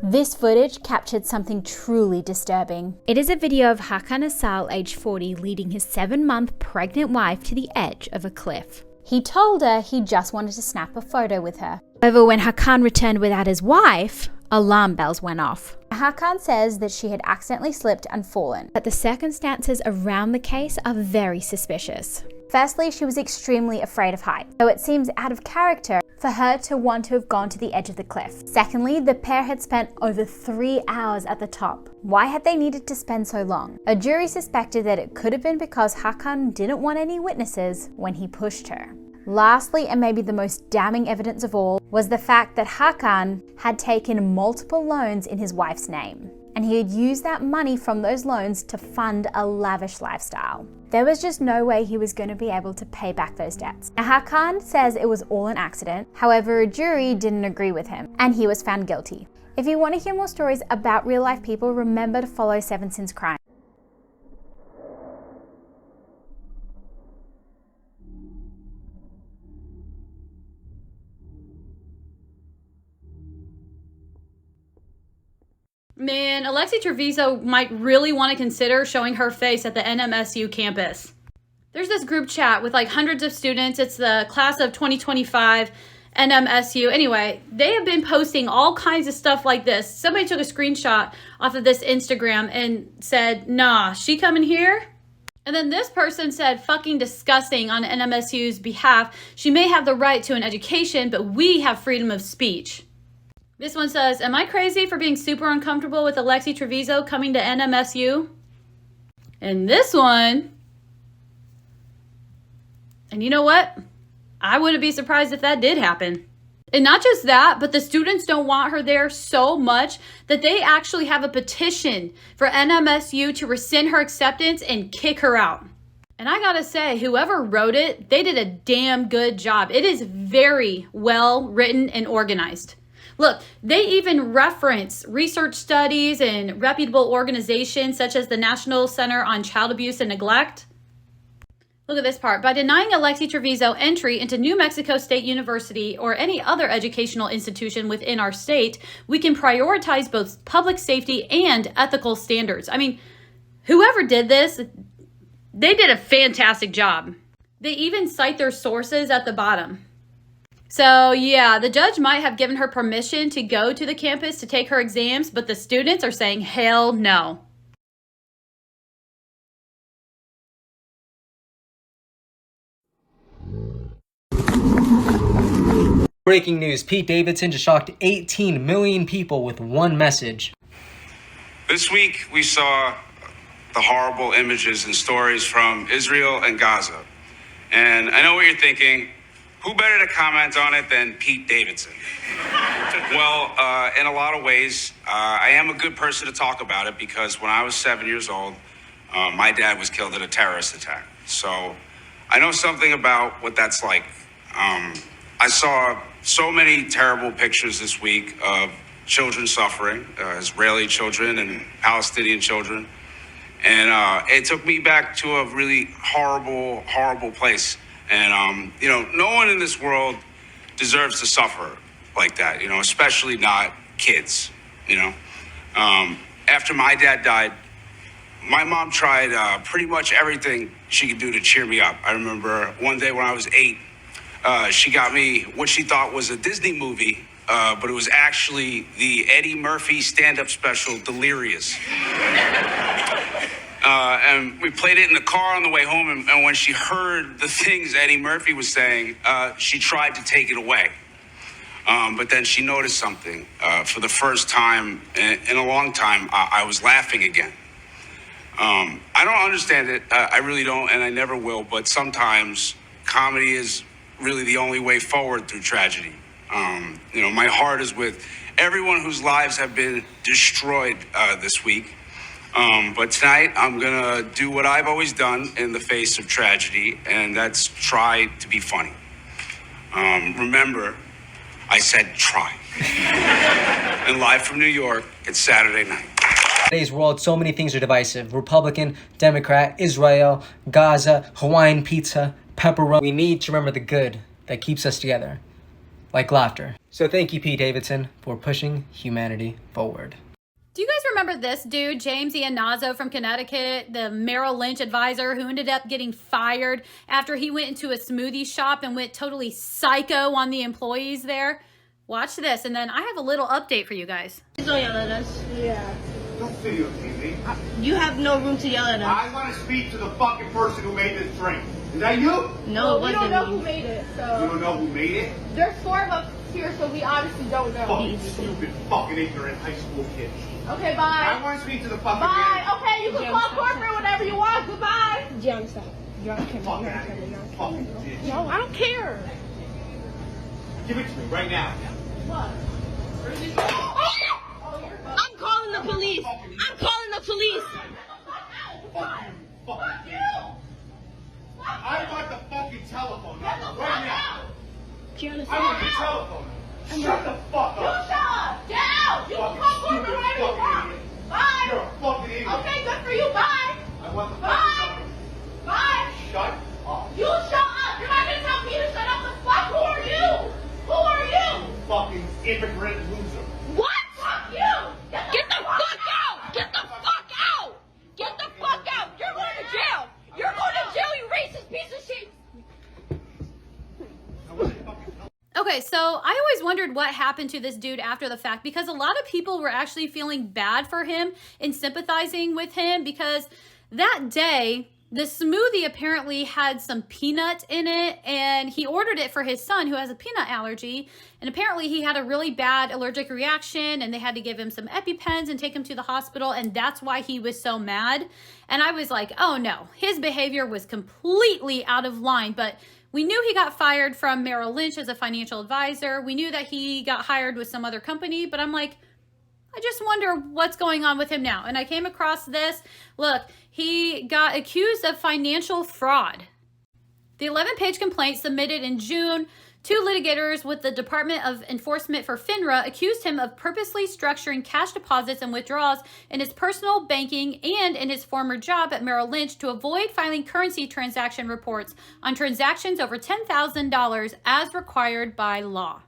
This footage captured something truly disturbing. It is a video of Hakan Asal, age 40, leading his 7-month pregnant wife to the edge of a cliff. He told her he just wanted to snap a photo with her. However, when Hakan returned without his wife, alarm bells went off. Hakan says that she had accidentally slipped and fallen, but the circumstances around the case are very suspicious. Firstly, she was extremely afraid of heights, so it seems out of character for her to want to have gone to the edge of the cliff. Secondly, the pair had spent over 3 hours at the top. Why had they needed to spend so long? A jury suspected that it could have been because Hakan didn't want any witnesses when he pushed her. Lastly, and maybe the most damning evidence of all, was the fact that Hakan had taken multiple loans in his wife's name, and he had used that money from those loans to fund a lavish lifestyle. There was just no way he was going to be able to pay back those debts. Now, Hakan says it was all an accident. However, a jury didn't agree with him, and he was found guilty. If you want to hear more stories about real-life people, remember to follow 7 Sins Crime. Man, Alexi Treviso might really want to consider showing her face at the NMSU campus. There's this group chat with like hundreds of students. It's the class of 2025 NMSU. Anyway, they have been posting all kinds of stuff like this. Somebody took a screenshot off of this Instagram and said, nah, she coming here? And then this person said, fucking disgusting on NMSU's behalf. She may have the right to an education, but we have freedom of speech. This one says, am I crazy for being super uncomfortable with Alexi Treviso coming to NMSU? And this one, and you know what? I wouldn't be surprised if that did happen. And not just that, but the students don't want her there so much that they actually have a petition for NMSU to rescind her acceptance and kick her out. And I gotta say, whoever wrote it, they did a damn good job. It is very well written and organized. Look, they even reference research studies and reputable organizations such as the National Center on Child Abuse and Neglect. Look at this part. By denying Alexi Treviso entry into New Mexico State University or any other educational institution within our state, we can prioritize both public safety and ethical standards. I mean, whoever did this, they did a fantastic job. They even cite their sources at the bottom. So yeah, the judge might have given her permission to go to the campus to take her exams, but the students are saying hell no. Breaking news, Pete Davidson just shocked 18 million people with one message. This week we saw the horrible images and stories from Israel and Gaza. And I know what you're thinking. Who better to comment on it than Pete Davidson? Well, in a lot of ways, I am a good person to talk about it because when I was 7 years old, my dad was killed in a terrorist attack. So I know something about what that's like. I saw so many terrible pictures this week of children suffering, Israeli children and Palestinian children. And it took me back to a really horrible, horrible place. And, no one in this world deserves to suffer like that, especially not kids, After my dad died, my mom tried pretty much everything she could do to cheer me up. I remember one day when I was 8, she got me what she thought was a Disney movie, but it was actually the Eddie Murphy stand-up special, Delirious. And we played it in the car on the way home, and when she heard the things Eddie Murphy was saying, she tried to take it away. But then she noticed something. For the first time in a long time, I was laughing again. I don't understand it. I really don't, and I never will. But sometimes comedy is really the only way forward through tragedy. My heart is with everyone whose lives have been destroyed this week. But tonight, I'm going to do what I've always done in the face of tragedy, and that's try to be funny. Remember, I said try. And live from New York, it's Saturday night. In today's world, so many things are divisive. Republican, Democrat, Israel, Gaza, Hawaiian pizza, pepperoni. We need to remember the good that keeps us together. like laughter. So thank you, Pete Davidson, for pushing humanity forward. Do you guys remember this dude, James Iannazzo from Connecticut, the Merrill Lynch advisor who ended up getting fired after he went into a smoothie shop and went totally psycho on the employees there? Watch this, and then I have a little update for you guys. Please don't yell at us. Yeah. Don't videotape me. You have no room to yell at us. I want to speak to the fucking person who made this drink. Is that you? No, Well, it we don't wasn't know me. who made it, You so don't know who made it? there's 4 of us here, so we obviously don't know. Fucking stupid, fucking ignorant high school kids. Okay, I bye. want to speak to the fucking Bye. man. Okay, you can Jim, call stop. corporate whenever you want. Goodbye. John, stop. You're on camera. Fuck You're on out of camera. here. You're on Fucking camera. bitch. No, I don't care. Give it to me right now. What? I'm calling the police. I'm calling the police. Fuck you, fucking bitch. I want the fucking telephone number right now. Gianna, I want the telephone number. Shut the fuck You up. shut up. Get out. You can Fucking call corporate stupid whenever you fucking want. idiot. You're Bye. a fucking idiot. Okay, good for you. Bye. I want the fucking Bye. number. Bye. Shut up. You shut up. You're not gonna tell me to shut up. The fuck? Who are you? Who are you? Fucking immigrant loser. What? Fuck you. Get the fuck out! Get the fuck out! Get the fuck out! You're going to jail! You're going to jail, you racist piece of shit! Okay, so I always wondered what happened to this dude after the fact, because a lot of people were actually feeling bad for him and sympathizing with him, because that day the smoothie apparently had some peanut in it, and he ordered it for his son who has a peanut allergy, and apparently he had a really bad allergic reaction, and they had to give him some EpiPens and take him to the hospital, and that's why he was so mad. And I was like, oh no, his behavior was completely out of line. But we knew he got fired from Merrill Lynch as a financial advisor. We knew that he got hired with some other company, but I'm like, I just wonder what's going on with him now. And I came across this. Look, he got accused of financial fraud. The 11-page complaint submitted in June, 2 litigators with the Department of Enforcement for FINRA accused him of purposely structuring cash deposits and withdrawals in his personal banking and in his former job at Merrill Lynch to avoid filing currency transaction reports on transactions over $10,000 as required by law.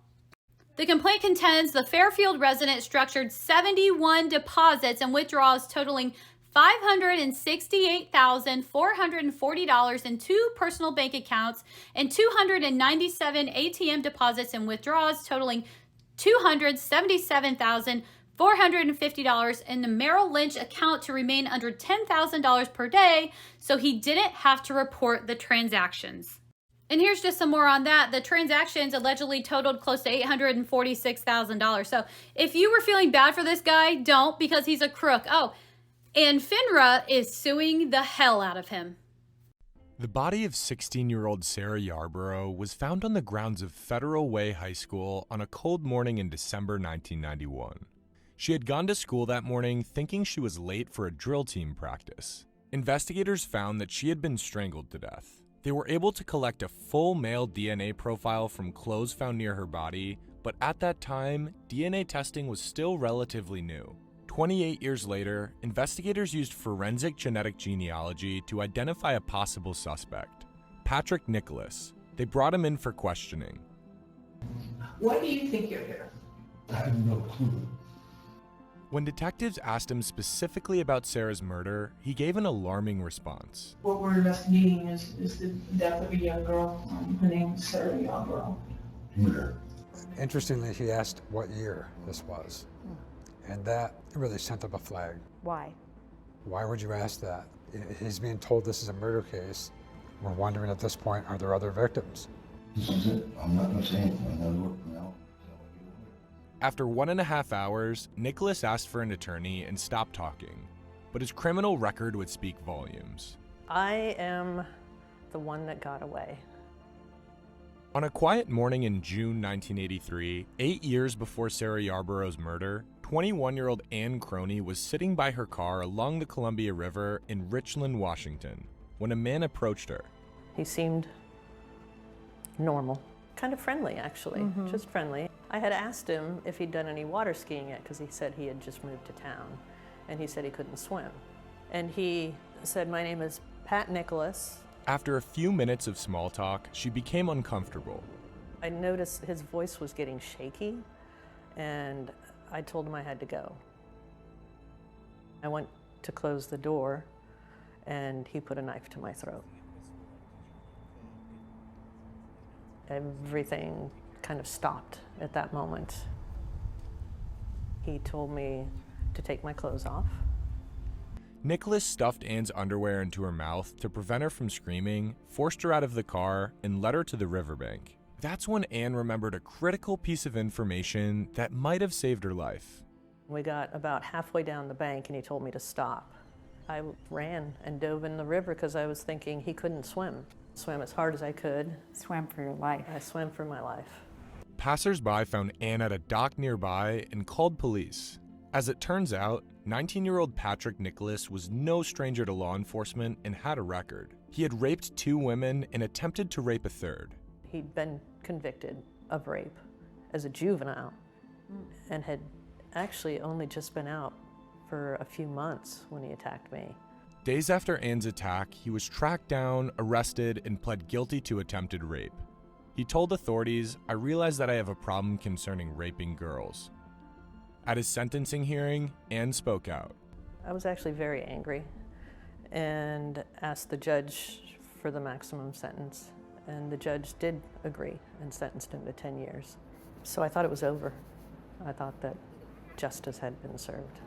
The complaint contends the Fairfield resident structured 71 deposits and withdrawals totaling $568,440 in 2 personal bank accounts and 297 ATM deposits and withdrawals totaling $277,450 in the Merrill Lynch account to remain under $10,000 per day, so he didn't have to report the transactions. And here's just some more on that. The transactions allegedly totaled close to $846,000. So if you were feeling bad for this guy, don't, because he's a crook. Oh, and FINRA is suing the hell out of him. The body of 16-year-old Sarah Yarborough was found on the grounds of Federal Way High School on a cold morning in December 1991. She had gone to school that morning thinking she was late for a drill team practice. Investigators found that she had been strangled to death. They were able to collect a full male DNA profile from clothes found near her body, but at that time, DNA testing was still relatively new. 28 years later, investigators used forensic genetic genealogy to identify a possible suspect, Patrick Nicholas. They brought him in for questioning. Why do you think you're here? I have no clue. When detectives asked him specifically about Sarah's murder, he gave an alarming response. What we're investigating is the death of a young girl. Her name is Sarah Yarborough. Murder. Interestingly, he asked what year this was, and that really sent up a flag. Why? Why would you ask that? He's being told this is a murder case. We're wondering at this point, are there other victims? This is it. I'm not going to say anything. I'm going to look now. After 1.5 hours, Nicholas asked for an attorney and stopped talking, but his criminal record would speak volumes. I am the one that got away. On a quiet morning in June 1983, 8 years before Sarah Yarborough's murder, 21-year-old Ann Croney was sitting by her car along the Columbia River in Richland, Washington, when a man approached her. He seemed normal. Kind of friendly, actually, just friendly. I had asked him if he'd done any water skiing yet, because he said he had just moved to town, and he said he couldn't swim. And he said, "My name is Pat Nicholas." After a few minutes of small talk, she became uncomfortable. I noticed his voice was getting shaky, and I told him I had to go. I went to close the door, and he put a knife to my throat. Everything kind of stopped at that moment. He told me to take my clothes off. Nicholas stuffed Anne's underwear into her mouth to prevent her from screaming, forced her out of the car, and led her to the riverbank. That's when Anne remembered a critical piece of information that might have saved her life. We got about halfway down the bank and he told me to stop. I ran and dove in the river because I was thinking he couldn't swim. Swam as hard as I could. Swam for your life. I swam for my life. Passers-by found Anne at a dock nearby and called police. As it turns out, 19-year-old Patrick Nicholas was no stranger to law enforcement and had a record. He had raped 2 women and attempted to rape a third. He'd been convicted of rape as a juvenile and had actually only just been out for a few months when he attacked me. Days after Anne's attack, he was tracked down, arrested, and pled guilty to attempted rape. He told authorities, "I realize that I have a problem concerning raping girls." At his sentencing hearing, Anne spoke out. I was actually very angry and asked the judge for the maximum sentence. And the judge did agree and sentenced him to 10 years. So I thought it was over. I thought that justice had been served.